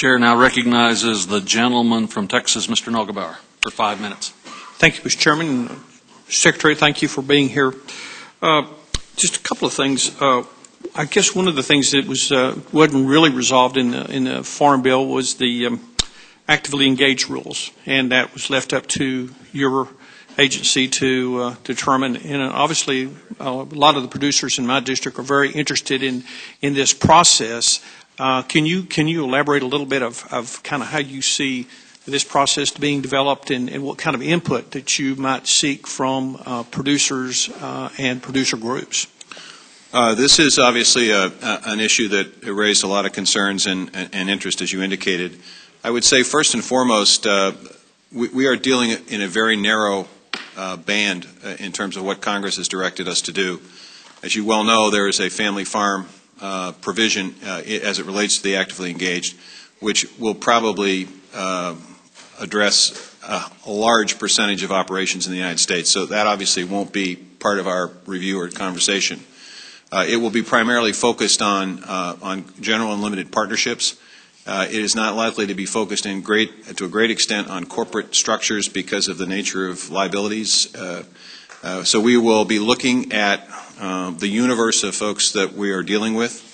Chair now recognizes the gentleman from Texas, Mr. Neugebauer, for 5 minutes. Thank you, Mr. Chairman. Secretary, thank you for being here. Just a couple of things. I guess one of the things that wasn't really resolved in the Farm Bill was the actively engaged rules, and that was left up to your agency to determine. And obviously, a lot of the producers in my district are very interested in this process. Can you elaborate a little bit of kind of how you see this process being developed and what kind of input that you might seek from producers and producer groups? This is obviously an issue that raised a lot of concerns and interest, as you indicated. I would say first and foremost, we are dealing in a very narrow band in terms of what Congress has directed us to do. As you well know, there is a family farm provision as it relates to the actively engaged, which will probably address a large percentage of operations in the United States. So that obviously won't be part of our review or conversation. It will be primarily focused on general and limited partnerships. It is not likely to be focused to a great extent on corporate structures because of the nature of liabilities. So we will be looking at the universe of folks that we are dealing with.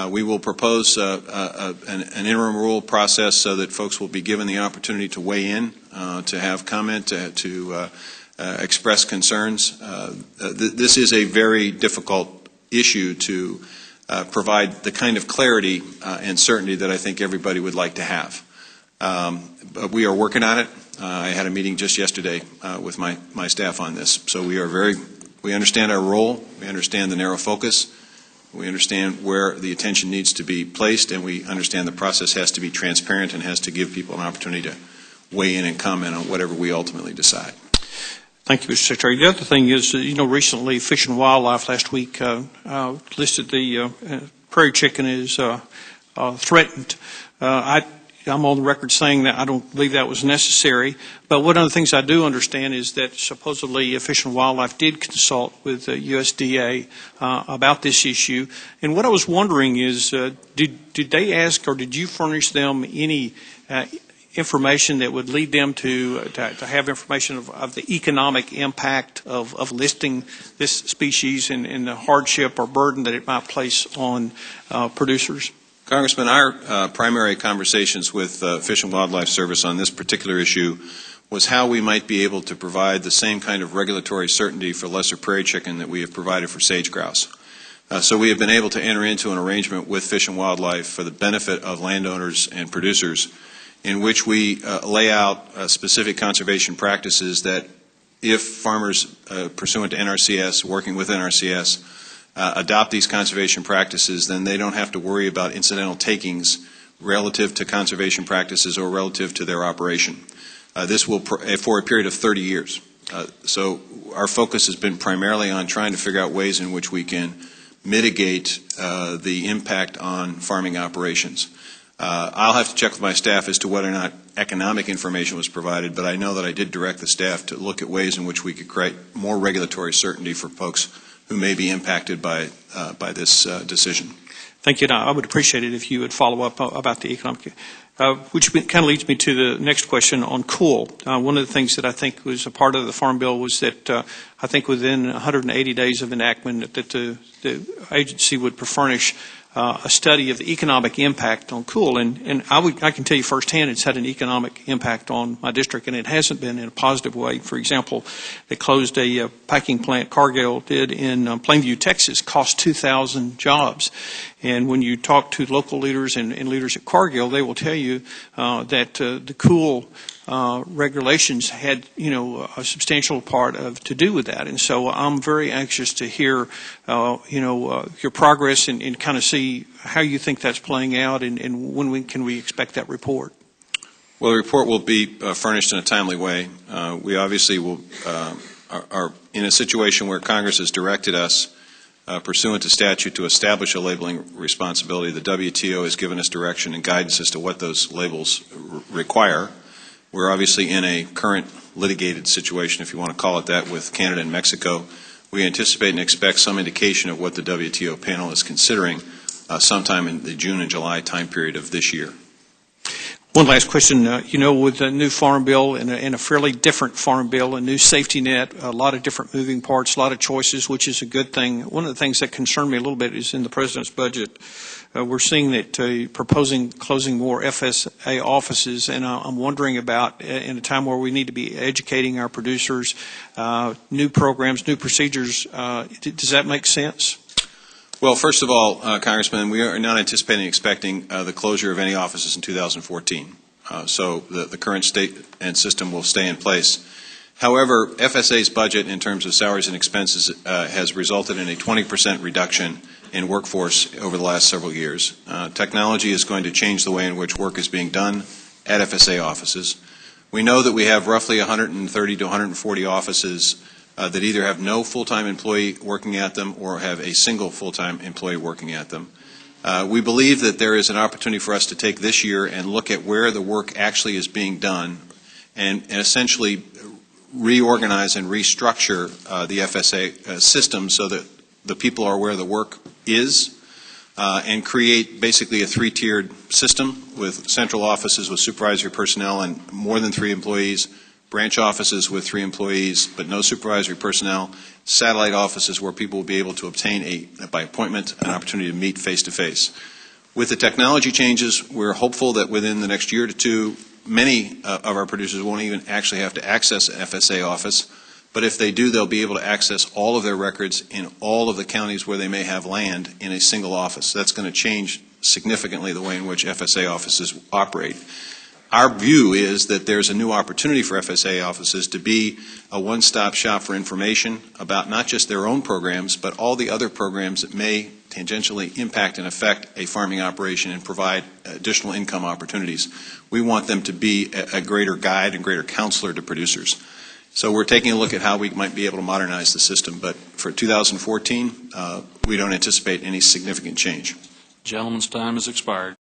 We will propose an interim rule process so that folks will be given the opportunity to weigh in, to have comment, to express concerns. This is a very difficult issue to provide the kind of clarity and certainty that I think everybody would like to have. But we are working on it. I had a meeting just yesterday with my staff on this. So we understand our role, we understand the narrow focus, we understand where the attention needs to be placed, and we understand the process has to be transparent and has to give people an opportunity to weigh in and comment on whatever we ultimately decide. Thank you, Mr. Secretary. The other thing is, recently Fish and Wildlife last week listed the prairie chicken as threatened. I'm on the record saying that I don't believe that was necessary. But one of the things I do understand is that supposedly Fish and Wildlife did consult with USDA about this issue. And what I was wondering is, did they ask or did you furnish them any information that would lead them to have information of the economic impact of listing this species and the hardship or burden that it might place on producers? Congressman, our primary conversations with Fish and Wildlife Service on this particular issue was how we might be able to provide the same kind of regulatory certainty for lesser prairie chicken that we have provided for sage grouse. So we have been able to enter into an arrangement with Fish and Wildlife for the benefit of landowners and producers in which we lay out specific conservation practices that if farmers pursuant to NRCS, working with NRCS, adopt these conservation practices, then they don't have to worry about incidental takings relative to conservation practices or relative to their operation. This will for a period of 30 years. So our focus has been primarily on trying to figure out ways in which we can mitigate the impact on farming operations. I'll have to check with my staff as to whether or not economic information was provided, but I know that I did direct the staff to look at ways in which we could create more regulatory certainty for folks who may be impacted by this decision. Thank you. Now, I would appreciate it if you would follow up about the economic, which kind of leads me to the next question on cool. One of the things that I think was a part of the Farm Bill was that I think within 180 days of enactment that the agency would furnish a study of the economic impact on cool, and I can tell you firsthand it's had an economic impact on my district, and it hasn't been in a positive way. For example, they closed a packing plant, Cargill did, in Plainview, Texas, cost 2,000 jobs. And when you talk to local leaders and leaders at Cargill, they will tell you that the cool regulations had, a substantial part to do with that. And so I'm very anxious to hear, your progress and kind of see how you think that's playing out and when can we expect that report. Well, the report will be furnished in a timely way. We obviously are in a situation where Congress has directed us pursuant to statute to establish a labeling responsibility. The WTO has given us direction and guidance as to what those labels require. We're obviously in a current litigated situation, if you want to call it that, with Canada and Mexico. We anticipate and expect some indication of what the WTO panel is considering sometime in the June and July time period of this year. One last question. With the new farm bill and a fairly different farm bill, a new safety net, a lot of different moving parts, a lot of choices, which is a good thing. One of the things that concern me a little bit is in the President's budget, we're seeing that proposing closing more FSA offices, and I'm wondering about, in a time where we need to be educating our producers, new programs, new procedures, does that make sense? Well, first of all, Congressman, we are not anticipating expecting the closure of any offices in 2014. So the current state and system will stay in place. However, FSA's budget in terms of salaries and expenses has resulted in a 20% reduction in workforce over the last several years. Technology is going to change the way in which work is being done at FSA offices. We know that we have roughly 130 to 140 offices that either have no full-time employee working at them or have a single full-time employee working at them. We believe that there is an opportunity for us to take this year and look at where the work actually is being done and essentially reorganize and restructure the FSA system so that the people are where the work is and create basically a three-tiered system with central offices with supervisory personnel and more than 3 employees, branch offices with 3 employees but no supervisory personnel, satellite offices where people will be able to obtain by appointment an opportunity to meet face-to-face. With the technology changes, we're hopeful that within the next year to 2, many of our producers won't even actually have to access an FSA office, but if they do, they'll be able to access all of their records in all of the counties where they may have land in a single office. That's going to change significantly the way in which FSA offices operate. Our view is that there's a new opportunity for FSA offices to be a one-stop shop for information about not just their own programs, but all the other programs that may tangentially impact and affect a farming operation and provide additional income opportunities. We want them to be a greater guide and greater counselor to producers. So we're taking a look at how we might be able to modernize the system, but for 2014, we don't anticipate any significant change. Gentleman's time has expired.